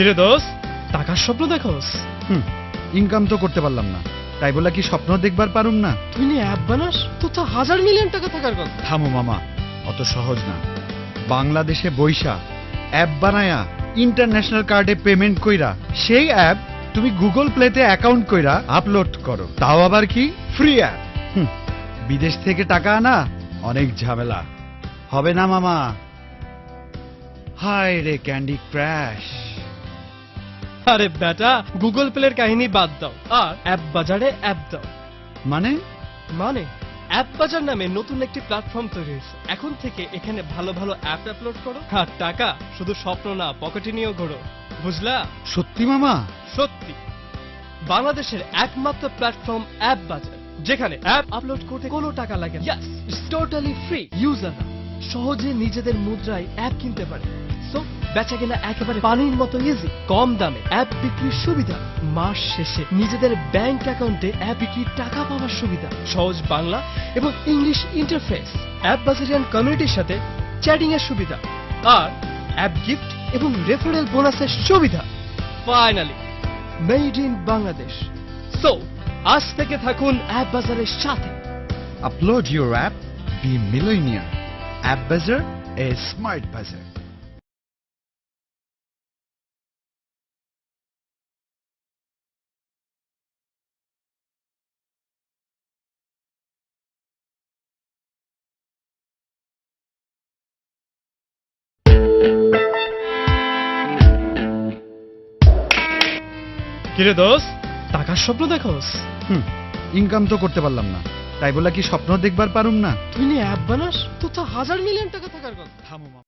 কিরে দোষ, টাকার স্বপ্ন দেখোস? ইনকাম তো করতে পারলাম না, তাই বলে কি স্বপ্ন দেখবার পারুম না? তুই নিয়ে অ্যাপ বানাস, তোর তো হাজার মিলিয়ন টাকা থাকার কথা। থামো মামা, অত সহজ না। বাংলাদেশে বইসা অ্যাপ বানায়া ইন্টারন্যাশনাল কার্ডে পেমেন্ট কইরা সেই অ্যাপ তুমি গুগল প্লেতে অ্যাকাউন্ট কইরা আপলোড করো, তাও আবার কি ফ্রি অ্যাপ। বিদেশ থেকে টাকা আনা অনেক ঝামেলা, হবে না মামা। হায় রে ক্যান্ডি ক্র্যাশ। আরে বেটা, গুগল প্লের কাহিনী বাদ দাও আর অ্যাপ বাজারে অ্যাপ দাও। মানে মানে অ্যাপ বাজার নামে নতুন একটি প্ল্যাটফর্ম তৈরি হয়েছে। এখন থেকে এখানে ভালো ভালো অ্যাপ আপলোড করো আর টাকা শুধু স্বপ্ন না, পকেটে নিয়েও ঘোরো। বুঝলা? সত্যি মামা? সত্যি, বাংলাদেশের একমাত্র প্ল্যাটফর্ম অ্যাপ বাজার, যেখানে অ্যাপ আপলোড করতে কোনো টাকা লাগে না। Yes, it's totally free. ইউজাররা সহজে নিজেদের মুদ্রায় অ্যাপ কিনতে পারে। সো বেচা কেনা একেবারে পানির মতো ইজি। কম দামে অ্যাপ বিক্রির সুবিধা, মাস শেষে নিজেদের ব্যাংক অ্যাকাউন্টে অ্যাপ বিক্রির টাকা পাওয়ার সুবিধা, সহজ বাংলা এবং ইংলিশ ইন্টারফেস, অ্যাপ বাজারিয়ান কমিউনিটির সাথে চ্যাটিং এর সুবিধা, আর অ্যাপ গিফট এবং রেফারেল বোনাসের সুবিধা। Finally made in Bangladesh. So আজ থেকে থাকুন অ্যাপ বাজারের সাথে। Upload your app, be millionaire. App Bazaar, a smart বাজার। কিরে দোষ, টাকার স্বপ্ন দেখোস? ইনকাম তো করতে পারলাম না, তাই বলে কি স্বপ্ন দেখবার পারুম না? তুই নিয়ে অ্যাপ বানাস, তোর তো হাজার মিলিয়ন টাকা থাকার কথা। থামো মামা।